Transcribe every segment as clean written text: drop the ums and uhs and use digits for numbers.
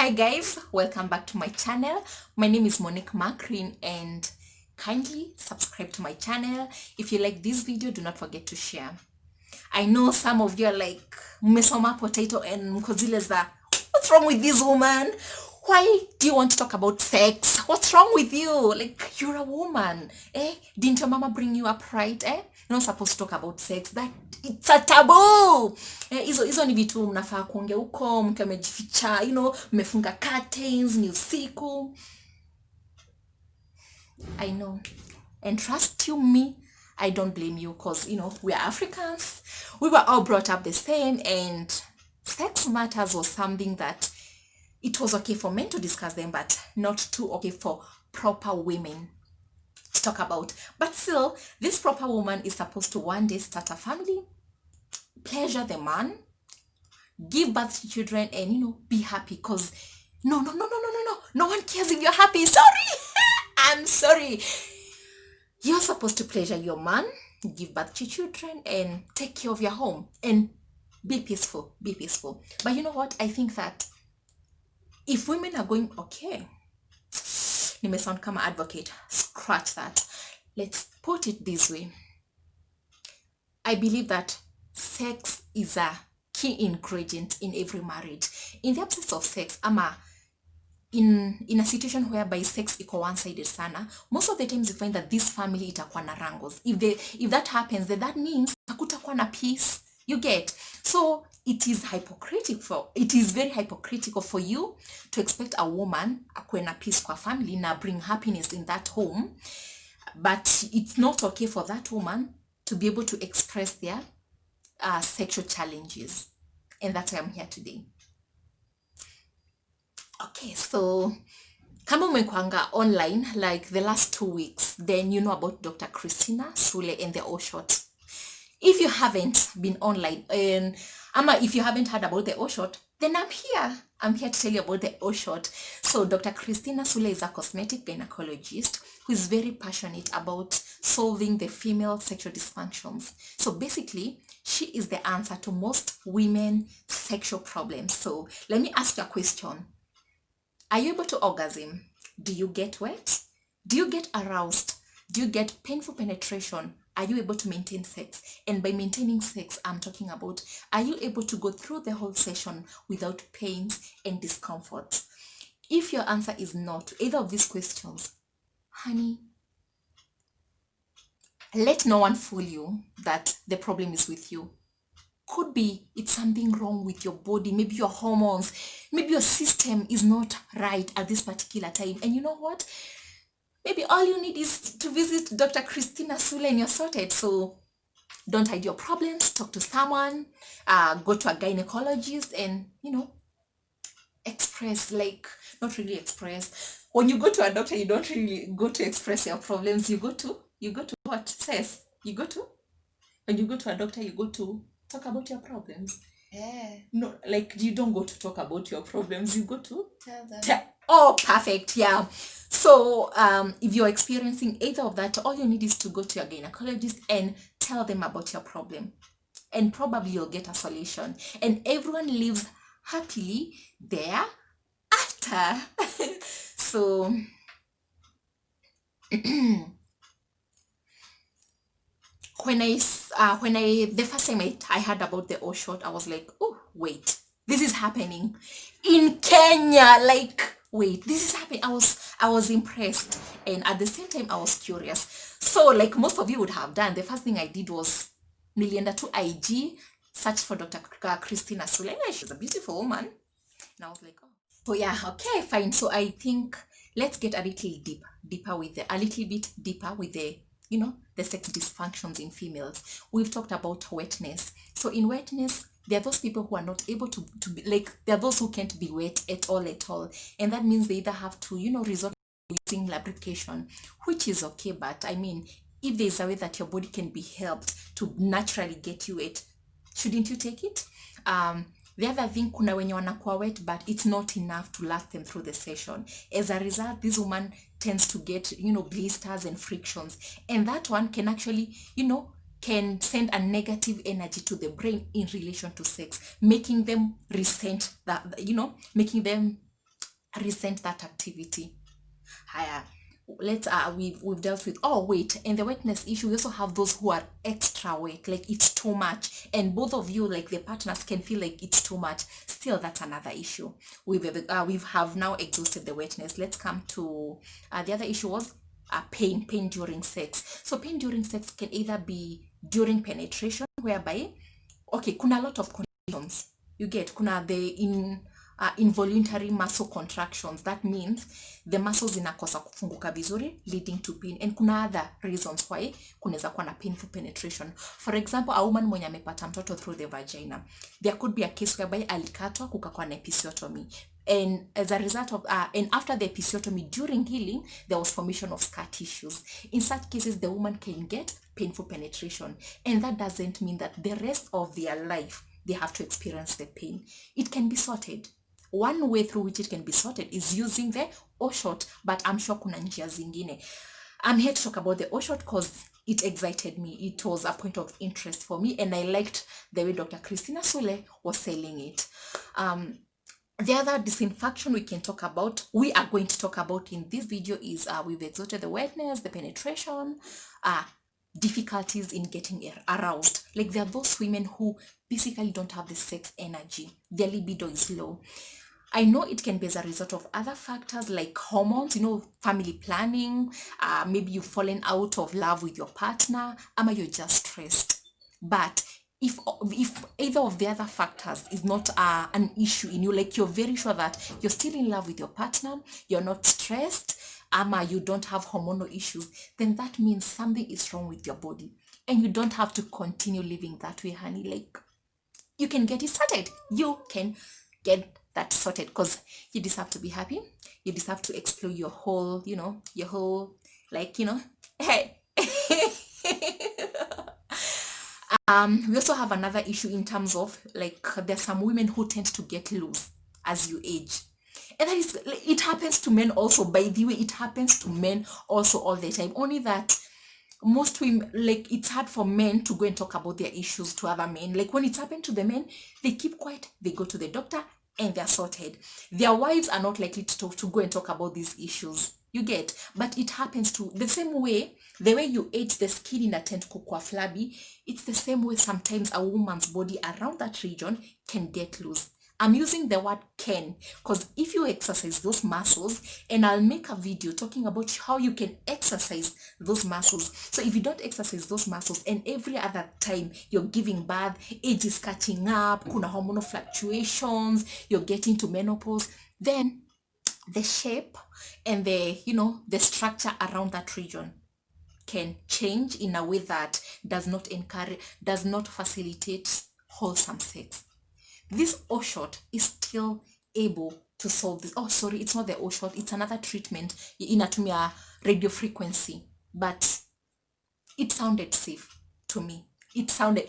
Hi guys, welcome back to my channel. My name is Monique Macrin and kindly subscribe to my channel. If you like this video, do not forget to share. I know some of you are like mmesoma potato and mkozileza. What's wrong with this woman? Why do you want to talk about sex? What's wrong with you? Like, you're a woman. Didn't your mama bring you up right? You're not supposed to talk about sex. That it's a taboo. Hizo ni vitu mnafaa kuongea huko mkiwa mmejificha, mmefunga curtains, ni usiku. I know. And trust you me, I don't blame you because, we are Africans. We were all brought up the same, and sex matters was something that it was okay for men to discuss them, but not too okay for proper women to talk about. But still, this proper woman is supposed to one day start a family, pleasure the man, give birth to children, and, be happy. Because no one cares if you're happy. Sorry. I'm sorry. You're supposed to pleasure your man, give birth to children, and take care of your home and be peaceful. But you know what? I think that if women are going, okay, you may sound kama advocate, scratch that. Let's put it this way. I believe that sex is a key ingredient in every marriage. In the absence of sex, in a situation whereby sex iko one-sided sana, most of the times you find that this family itakuwa na wrangles. If that happens, then that means hakutakuwa na peace. You get? So it is very hypocritical for you to expect a woman akuwe na peace kwa family na bring happiness in that home, but it's not okay for that woman to be able to express their sexual challenges. And that's why I'm here today. Okay, so kama umekwanga online like the last 2 weeks, then you know about Dr. Kristina Sule and the O-Shot. If you haven't been online, and if you haven't heard about the O-Shot, then I'm here to tell you about the O-Shot. So Dr. Kristina Sule is a cosmetic gynecologist who is very passionate about solving the female sexual dysfunctions. So basically, she is the answer to most women sexual problems. So let me ask you a question. Are you able to orgasm? Do you get wet? Do you get aroused? Do you get painful penetration? Are you able to maintain sex? And by maintaining sex, I'm talking about, are you able to go through the whole session without pains and discomfort? If your answer is no to either of these questions, honey, let no one fool you that the problem is with you. Could be it's something wrong with your body, maybe your hormones, maybe your system is not right at this particular time. And you know what? Maybe all you need is to visit Dr. Kristina Sule and you're sorted. So don't hide your problems, talk to someone, go to a gynecologist and, express, like, not really express. When you go to a doctor, you don't really go to express your problems. You go to what says? When you go to a doctor, you go to talk about your problems. Yeah. No, like you don't go to talk about your problems. You go to tell them. Oh, perfect. Yeah. So if you're experiencing either of that, all you need is to go to your gynecologist and tell them about your problem. And probably you'll get a solution. And everyone lives happily thereafter. So the first time I heard about the O-Shot, I was like, oh, wait, this is happening in Kenya. Like, wait, this is happening. I was impressed, and at the same time I was curious. So like most of you would have done, the first thing I did was nilienda to IG, search for Dr. Kristina Sule. She's a beautiful woman, and I was like, oh. So yeah, okay, fine. So I think let's get a little deeper with the the sex dysfunctions in females. We've talked about wetness. So in wetness, there are those people who are not able to be like, there are those who can't be wet at all. And that means they either have to, resort to using lubrication, which is okay. But I mean, if there's a way that your body can be helped to naturally get you wet, shouldn't you take it? The other thing, kuna wenye wanakuwa wet, but it's not enough to last them through the session. As a result, this woman tends to get, blisters and frictions. And that one can actually, can send a negative energy to the brain in relation to sex, making them resent that, making them resent that activity. Higher. Let's we've dealt with, oh wait, and the wetness issue, we also have those who are extra wet, like it's too much, and both of you, like the partners, can feel like it's too much. Still, that's another issue. We have now exhausted the wetness. Let's come to the other issue was pain during sex. So pain during sex can either be during penetration, whereby, okay, kuna a lot of conditions. You get, kuna involuntary muscle contractions. That means the muscles inakosa kufunguka vizuri, leading to pain. And kuna other reasons why kunaweza kuwa na painful penetration. For example, a woman mwenye amepata mtoto through the vagina. There could be a case whereby alikatwa kukakuwa na episiotomy. And as a result of and after the episiotomy, during healing, there was formation of scar tissues. In such cases, the woman can get painful penetration, and that doesn't mean that the rest of their life they have to experience the pain. It can be sorted. One way through which it can be sorted is using the O-shot, but I'm sure kuna njia zingine. I'm here to talk about the O-shot because it excited me. It was a point of interest for me, and I liked the way Dr. Kristina Sule was selling it. The other disynfuction we are going to talk about in this video is we've exhausted the wetness, the penetration, difficulties in getting aroused. Like there are those women who basically don't have the sex energy. Their libido is low. I know it can be as a result of other factors like hormones, family planning, maybe you've fallen out of love with your partner, or you're just stressed. But if either of the other factors is not an issue in you, like you're very sure that you're still in love with your partner, you're not stressed, you don't have hormonal issues, then that means something is wrong with your body. And you don't have to continue living that way, honey. Like, you can get it started. You can get that sorted because you deserve to be happy. You deserve to explore your whole, hey. We also have another issue in terms of, like, there's some women who tend to get loose as you age. And that is, it happens to men also, by the way, it happens to men also all the time. Only that most women, like, it's hard for men to go and talk about their issues to other men. Like, when it's happened to the men, they keep quiet, they go to the doctor, and they're sorted. Their wives are not likely to go and talk about these issues. You get, but it happens to the same way. The way you age, the skin in a tent kukua flabby, it's the same way sometimes a woman's body around that region can get loose. I'm using the word can because if you exercise those muscles, and I'll make a video talking about how you can exercise those muscles. So if you don't exercise those muscles and every other time you're giving birth, age is catching up, kuna hormonal fluctuations, you're getting to menopause, then the shape and the structure around that region can change in a way that does not facilitate wholesome sex. This O-shot is still able to solve this. Oh, sorry, it's not the O-shot, it's another treatment inatumia radio frequency, but it sounded safe to me.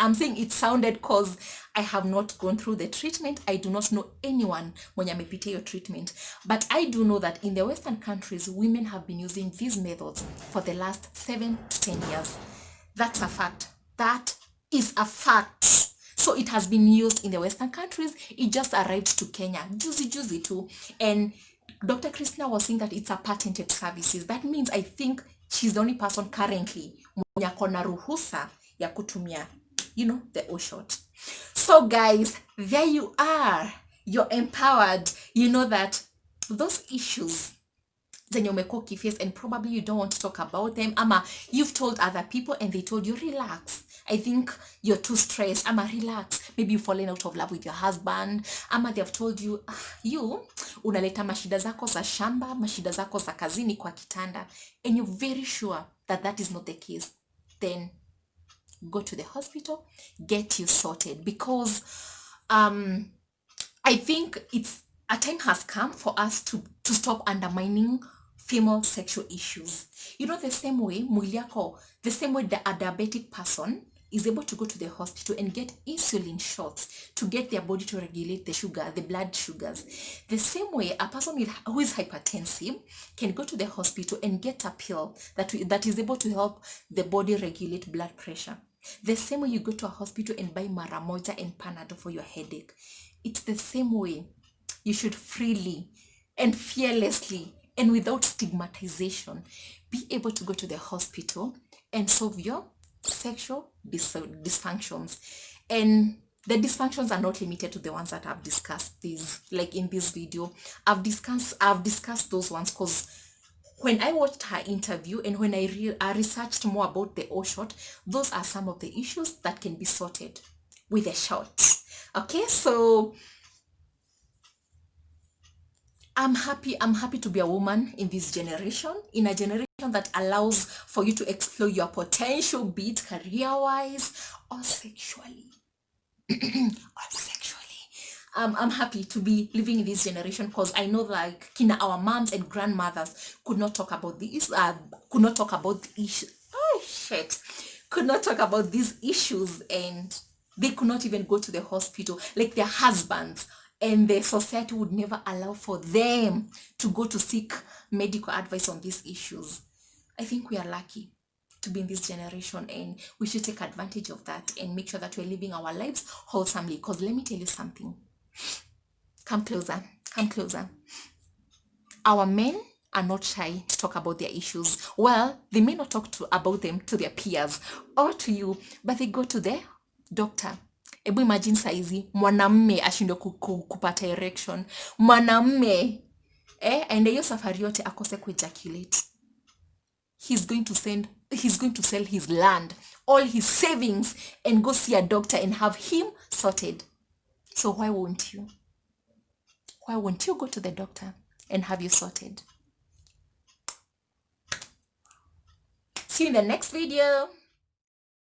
I'm saying it sounded because I have not gone through the treatment. I do not know anyone mwenye amepitia your treatment, but I do know that in the Western countries, women have been using these methods for the last 7 to 10 years. That's a fact. That is a fact. So it has been used in the Western countries. It just arrived to Kenya. Juicy too. And Dr. Kristina was saying that it's a patented services. That means I think she's the only person currently mwenye akona ruhusa ya kutumia, the O-shot. So guys, there you are. You're empowered. You know that those issues zenye umekuwa ukiface and probably you don't want to talk about them, ama you've told other people and they told you relax, I think you're too stressed, ama relax, maybe you've fallen out of love with your husband, ama they have told you you unaleta mashida zako za shamba, mashida zako za kazini kwa kitanda, and you're very sure that that is not the case, then go to the hospital, get you sorted, because I think a time has come for us to stop undermining female sexual issues. The same way the same way a diabetic person is able to go to the hospital and get insulin shots to get their body to regulate the blood sugars. The same way a person who is hypertensive can go to the hospital and get a pill that is able to help the body regulate blood pressure. The same way you go to a hospital and buy Maramoja and Panadol for your headache. It's the same way you should freely and fearlessly and without stigmatization be able to go to the hospital and solve your sexual dysfunctions. And the dysfunctions are not limited to the ones that I've discussed this, like in this video. I've discussed those ones because when I watched her interview and when I researched more about the O shot, those are some of the issues that can be sorted with a shot. Okay, so I'm happy to be a woman in this generation, in a generation that allows for you to explore your potential, be it career-wise or sexually. Or sexually. I'm happy to be living in this generation because I know like our moms and grandmothers could not talk about these could not talk about the issues. Oh shit. Could not talk about these issues, and they could not even go to the hospital, like their husbands, and the society would never allow for them to go to seek medical advice on these issues. I think we are lucky to be in this generation, and we should take advantage of that and make sure that we're living our lives wholesomely. Because let me tell you something. Come closer. Come closer. Our men are not shy to talk about their issues. Well, they may not talk about them to their peers or to you, but they go to the doctor. Ebu imagine saizi mwanamme ashindwe kupata erection. Mwanamme aende hiyo safari yote akose kuejaculate. He's going to sell his land, all his savings, and go see a doctor and have him sorted. So why won't you? Why won't you go to the doctor and have you sorted? See you in the next video.